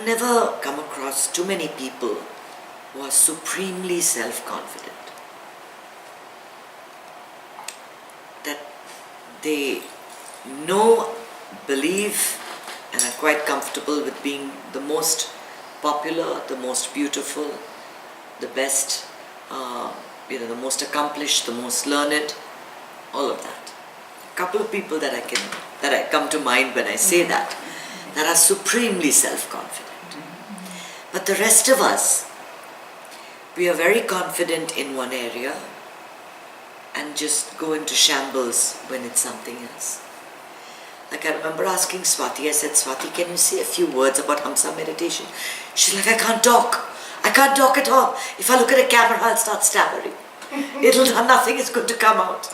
never come across too many people who are supremely self-confident. That they know, believe, and are quite comfortable with being the most popular, the most beautiful, the best, the most accomplished, the most learned, all of that. A couple of people that I come to mind when I say that are supremely self-confident. But the rest of us, we are very confident in one area and just go into shambles when it's something else. Like I remember asking Swati, I said, Swati, can you say a few words about Hamsa meditation? She's like, I can't talk. I can't talk at all. If I look at a camera, I'll start stammering. Nothing is going to come out.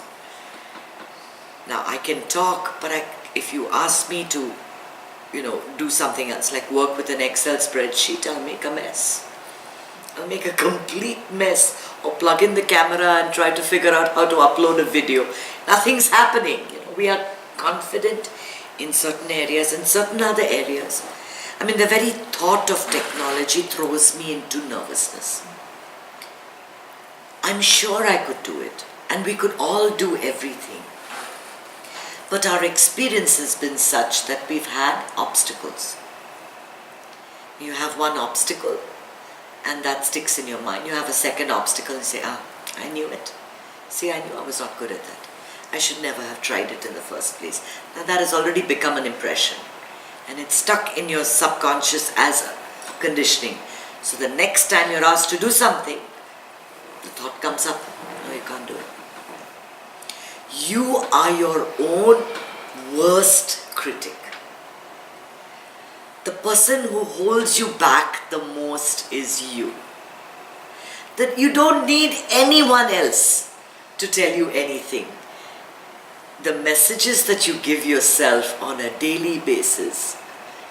Now I can talk, but if you ask me to, do something else, like work with an Excel spreadsheet, I'll make a mess. I'll make a complete mess, or plug in the camera and try to figure out how to upload a video. Nothing's happening. We are confident in certain areas and certain other areas. I mean, the very thought of technology throws me into nervousness. I'm sure I could do it, and we could all do everything. But our experience has been such that we've had obstacles. You have one obstacle, and that sticks in your mind. You have a second obstacle and say, I knew it. See, I knew I was not good at that. I should never have tried it in the first place. Now that has already become an impression, and it's stuck in your subconscious as a conditioning. So the next time you're asked to do something, the thought comes up, no, you can't do it. You are your own worst critic. The person who holds you back the most is you. That you don't need anyone else to tell you anything. The messages that you give yourself on a daily basis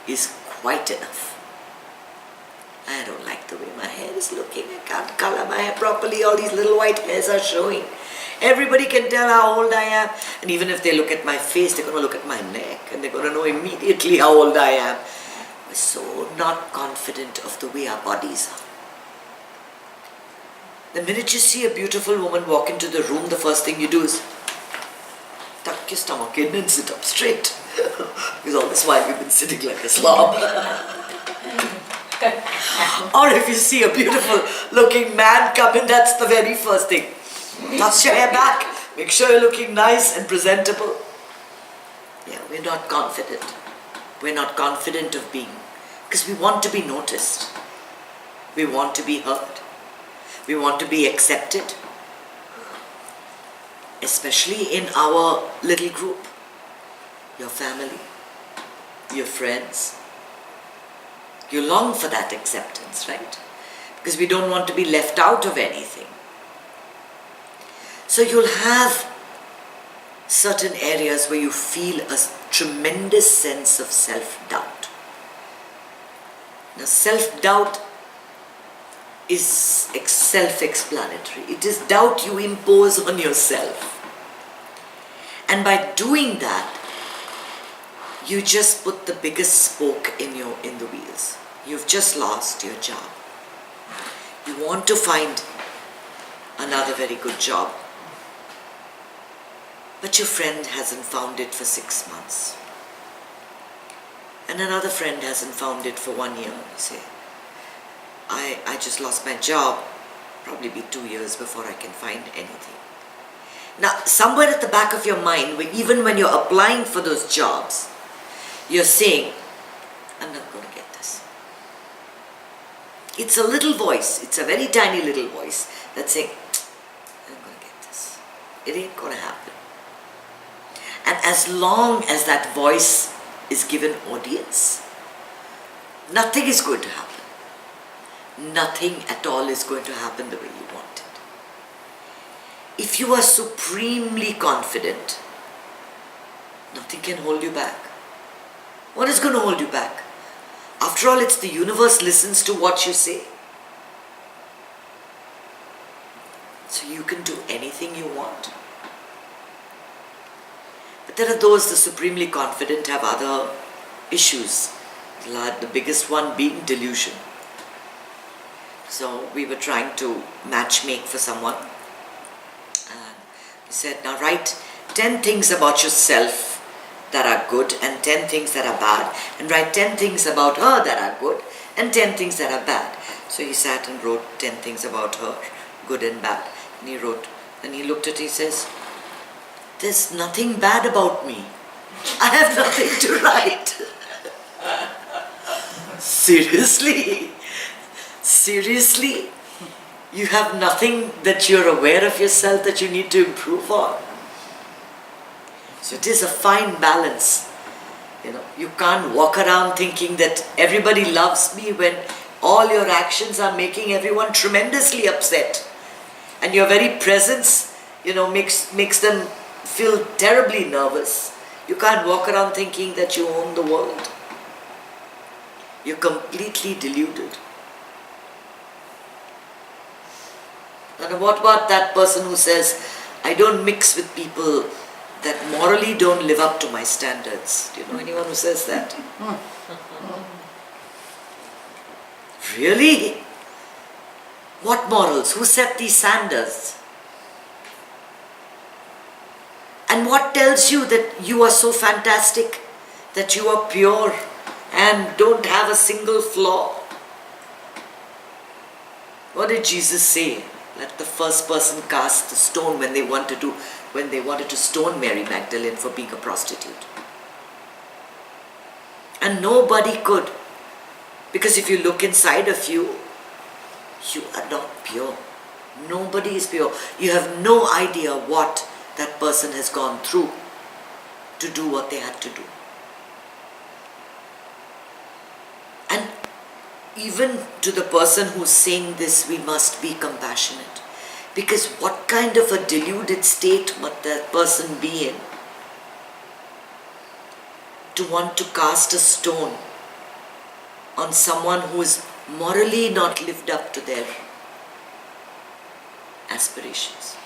is quite enough. I don't like the way my hair is looking. I can't color my hair properly. All these little white hairs are showing. Everybody can tell how old I am. And even if they look at my face, they're going to look at my neck and they're going to know immediately how old I am. We're so not confident of the way our bodies are. The minute you see a beautiful woman walk into the room, the first thing you do is tuck your stomach in and sit up straight. Because all this while you've been sitting like a slob. Or if you see a beautiful looking man come in, that's the very first thing. Toss your hair back, make sure you're looking nice and presentable. Yeah, we're not confident. We're not confident of being, because we want to be noticed. We want to be heard. We want to be accepted. Especially in our little group. Your family, your friends. You long for that acceptance, right? Because we don't want to be left out of anything. So you'll have certain areas where you feel a tremendous sense of self-doubt. Now, self-doubt is self-explanatory. It is doubt you impose on yourself. And by doing that, you just put the biggest spoke in the wheels. You've just lost your job. You want to find another very good job, but your friend hasn't found it for 6 months. And another friend hasn't found it for 1 year. You say, I just lost my job. Probably be 2 years before I can find anything. Now, somewhere at the back of your mind, even when you're applying for those jobs, you're saying, I'm not going to get this. It's a little voice, it's a very tiny little voice that's saying, I'm going to get this. It ain't going to happen. And as long as that voice is given audience, nothing is going to happen. Nothing at all is going to happen the way you want it. If you are supremely confident, nothing can hold you back. What is going to hold you back? After all, it's the universe listens to what you say. So you can do anything you want. But there are those, the supremely confident, have other issues. The biggest one being delusion. So we were trying to match make for someone. And he said, now write 10 things about yourself that are good and 10 things that are bad, and write 10 things about her that are good and 10 things that are bad. So he sat and wrote 10 things about her, good and bad. And he wrote, and he looked at it, he says, there's nothing bad about me. I have nothing to write. Seriously? Seriously? You have nothing that you're aware of yourself that you need to improve on? So it is a fine balance. You can't walk around thinking that everybody loves me when all your actions are making everyone tremendously upset. And your very presence, makes them feel terribly nervous. You can't walk around thinking that you own the world. You're completely deluded. And what about that person who says, I don't mix with people that morally don't live up to my standards? Do you know anyone who says that? Really? What morals? Who set these standards? And what tells you that you are so fantastic, that you are pure and don't have a single flaw? What did Jesus say? Let the first person cast the stone when they wanted to stone Mary Magdalene for being a prostitute. And nobody could. Because if you look inside of you, you are not pure. Nobody is pure. You have no idea what that person has gone through to do what they had to do. And even to the person who's saying this, we must be compassionate. Because what kind of a deluded state must that person be in to want to cast a stone on someone who is morally not lived up to their aspirations?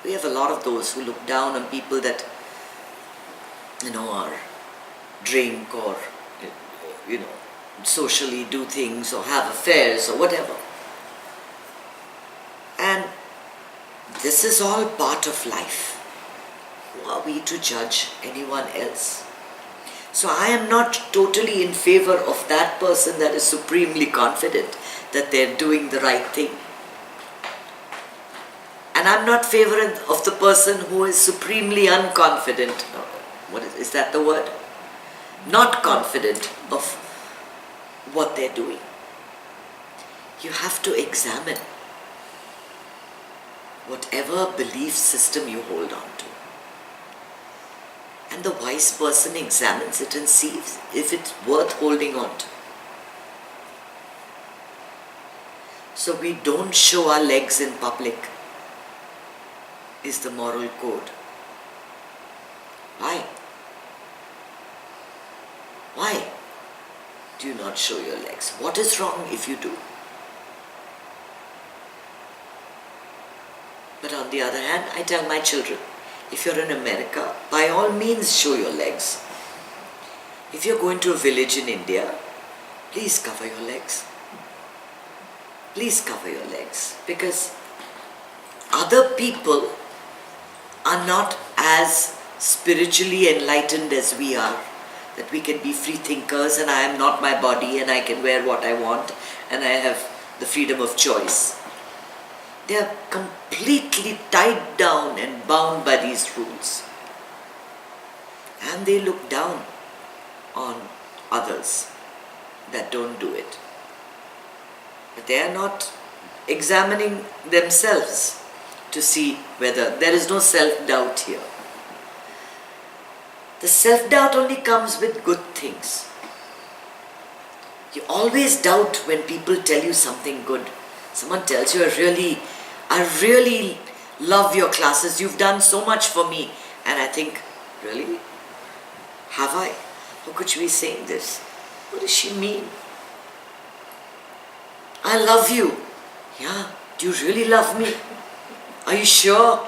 We have a lot of those who look down on people that, are drink or, socially do things or have affairs or whatever. And this is all part of life. Who are we to judge anyone else? So I am not totally in favor of that person that is supremely confident that they're doing the right thing. And I'm not favor of the person who is supremely unconfident. What is that the word? Not confident of what they're doing. You have to examine whatever belief system you hold on to. And the wise person examines it and sees if it's worth holding on to. So we don't show our legs in public is the moral code. Why? Why do you not show your legs? What is wrong if you do? But on the other hand, I tell my children, if you're in America, by all means show your legs. If you're going to a village in India, please cover your legs. Please cover your legs, because other people are not as spiritually enlightened as we are, that we can be free thinkers and I am not my body and I can wear what I want and I have the freedom of choice. They are completely tied down and bound by these rules. And they look down on others that don't do it. But they are not examining themselves to see whether there is no self-doubt here. The self-doubt only comes with good things. You always doubt when people tell you something good. Someone tells you, I really love your classes, you've done so much for me. And I think, really? Have I? How could she be saying this? What does she mean? I love you. Yeah, do you really love me? Are you sure?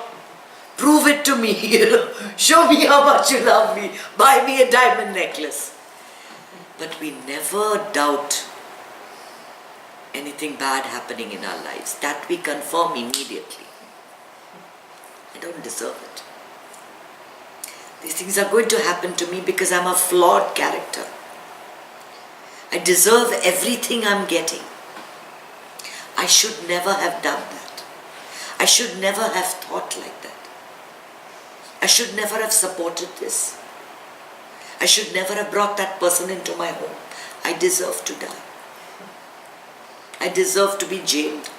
Prove it to me, show me how much you love me, buy me a diamond necklace. But we never doubt anything bad happening in our lives. That we confirm immediately. I don't deserve it. These things are going to happen to me because I'm a flawed character. I deserve everything I'm getting. I should never have done that. I should never have thought like that. I should never have supported this. I should never have brought that person into my home. I deserve to die. I deserve to be jailed.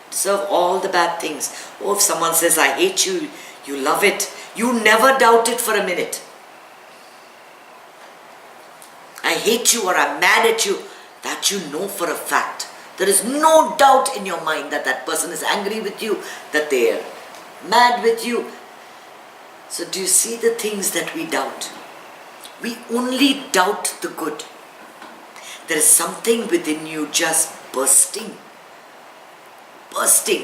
I deserve all the bad things. Oh, if someone says, I hate you, you love it. You never doubt it for a minute. I hate you or I'm mad at you. That you know for a fact. There is no doubt in your mind that that person is angry with you, that they are mad with you. So do you see the things that we doubt? We only doubt the good. There is something within you just bursting,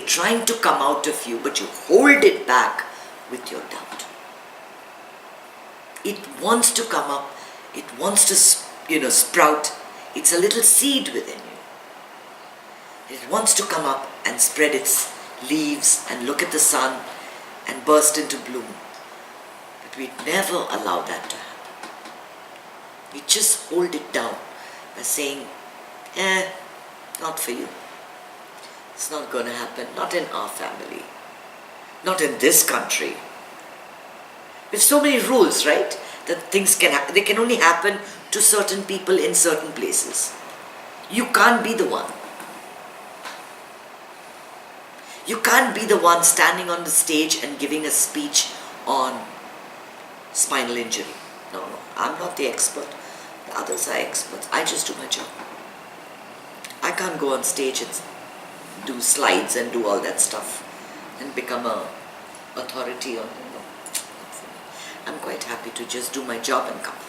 trying to come out of you, but you hold it back with your doubt. It wants to come up, it wants to, sprout. It's a little seed within you. It wants to come up and spread its leaves and look at the sun and burst into bloom. But we never allow that to happen. We just hold it down by saying, not for you. It's not going to happen. Not in our family. Not in this country. We have so many rules, right? That things can happen. They can only happen to certain people in certain places. You can't be the one. You can't be the one standing on the stage and giving a speech on spinal injury. No, I'm not the expert. The others are experts. I just do my job. I can't go on stage and do slides and do all that stuff and become a authority on, I'm quite happy to just do my job and come back.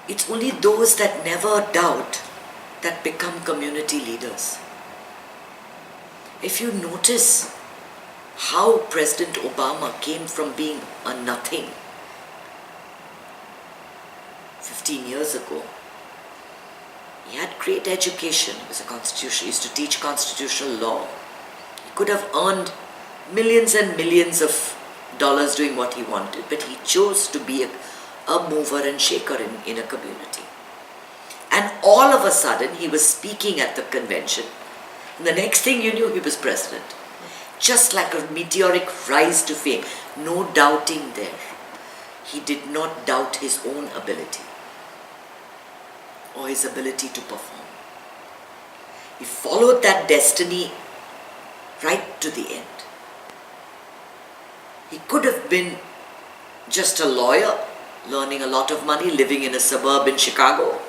It's only those that never doubt that become community leaders. If you notice how President Obama came from being a nothing 15 years ago, he had great education. He was a constitution. He used to teach constitutional law. He could have earned millions and millions of dollars doing what he wanted, but he chose to be a mover and shaker in a community. And all of a sudden, he was speaking at the convention. And the next thing you knew, he was president. Just like a meteoric rise to fame. No doubting there. He did not doubt his own ability or his ability to perform. He followed that destiny right to the end. He could have been just a lawyer, learning a lot of money, living in a suburb in Chicago.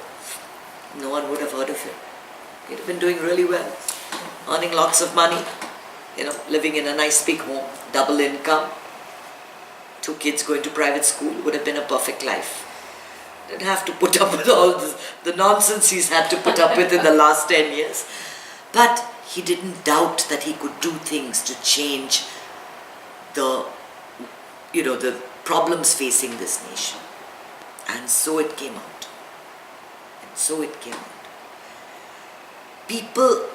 No one would have heard of him. He'd have been doing really well, earning lots of money, living in a nice big home, double income, 2 kids going to private school, would have been a perfect life. Didn't have to put up with all the nonsense he's had to put up with in the last 10 years. But he didn't doubt that he could do things to change the problems facing this nation. And so it came out. People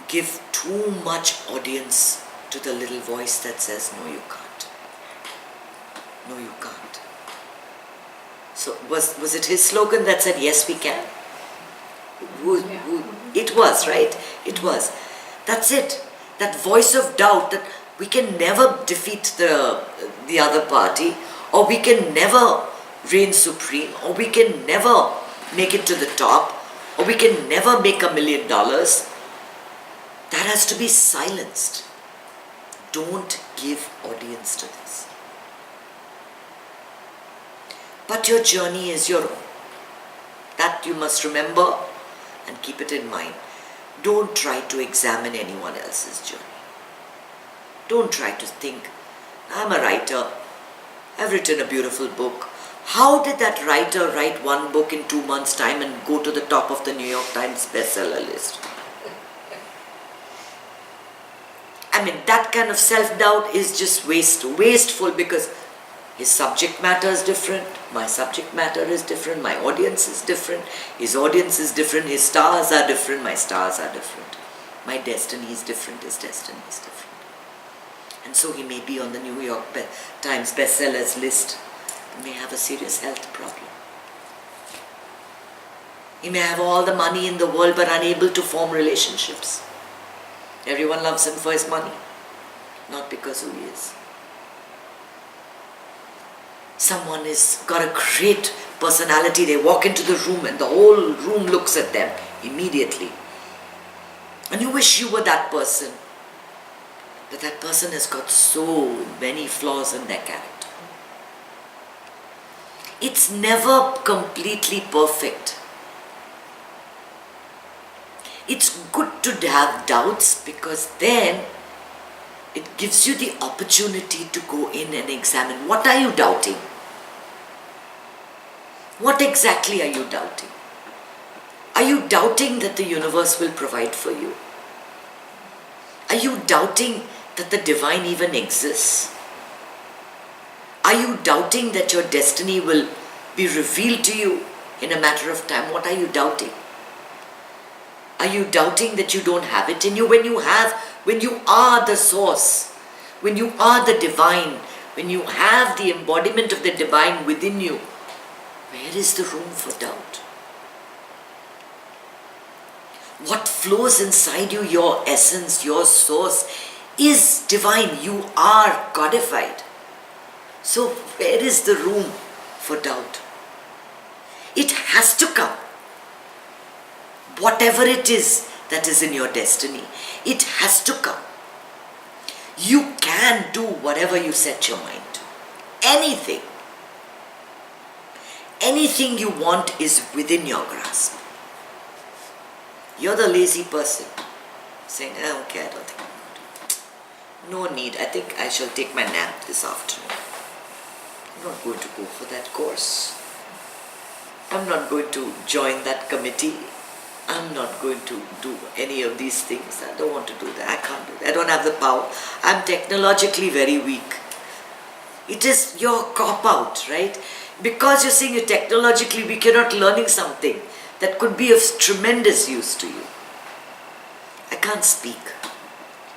give too much audience to the little voice that says, no, you can't. No, you can't. So was it his slogan that said, yes, we can? It was, right? It was. That's it. That voice of doubt that we can never defeat the other party, or we can never reign supreme, or we can never make it to the top, or we can never make $1 million. That has to be silenced. Don't give audience to this. But your journey is your own. That you must remember and keep it in mind. Don't try to examine anyone else's journey. Don't try to think, I'm a writer, I've written a beautiful book. How did that writer write one book in 2 months' time and go to the top of the New York Times bestseller list? that kind of self-doubt is just wasteful, because his subject matter is different, my subject matter is different, my audience is different, his audience is different, his stars are different, my stars are different. My destiny is different, his destiny is different. And so he may be on the New York Times bestsellers list, he may have a serious health problem. He may have all the money in the world but unable to form relationships. Everyone loves him for his money, not because who he is. Someone has got a great personality, they walk into the room and the whole room looks at them immediately. And you wish you were that person. But that person has got so many flaws in their character. It's never completely perfect. It's good to have doubts, because then it gives you the opportunity to go in and examine. What are you doubting? What exactly are you doubting? Are you doubting that the universe will provide for you? Are you doubting that the divine even exists? Are you doubting that your destiny will be revealed to you in a matter of time? What are you doubting? Are you doubting that you don't have it in you? When you are the source, when you are the divine, when you have the embodiment of the divine within you, where is the room for doubt? What flows inside you, your essence, your source, is divine. You are codified. So where is the room for doubt? It has to come. Whatever it is that is in your destiny, it has to come. You can do whatever you set your mind to. Anything. Anything you want is within your grasp. You're the lazy person saying, I don't care, I don't think I'm going to do. No need, I think I shall take my nap this afternoon. I'm not going to go for that course. I'm not going to join that committee. I'm not going to do any of these things. I don't want to do that. I can't do that. I don't have the power. I'm technologically very weak. It is your cop-out, right? Because you're saying you're technologically weak, you're not learning something that could be of tremendous use to you. I can't speak.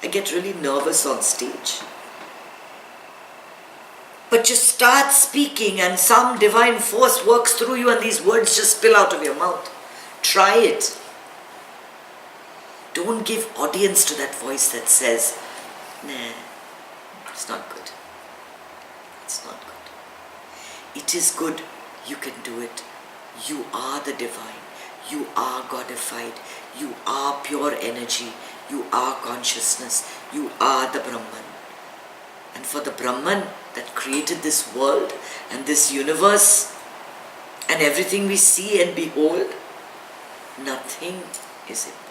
I get really nervous on stage. But you start speaking and some divine force works through you and these words just spill out of your mouth. Try it. Don't give audience to that voice that says, nah, it's not good. It's not good. It is good. You can do it. You are the divine. You are Godified. You are pure energy. You are consciousness. You are the Brahman. And for the Brahman that created this world and this universe and everything we see and behold, nothing is impossible.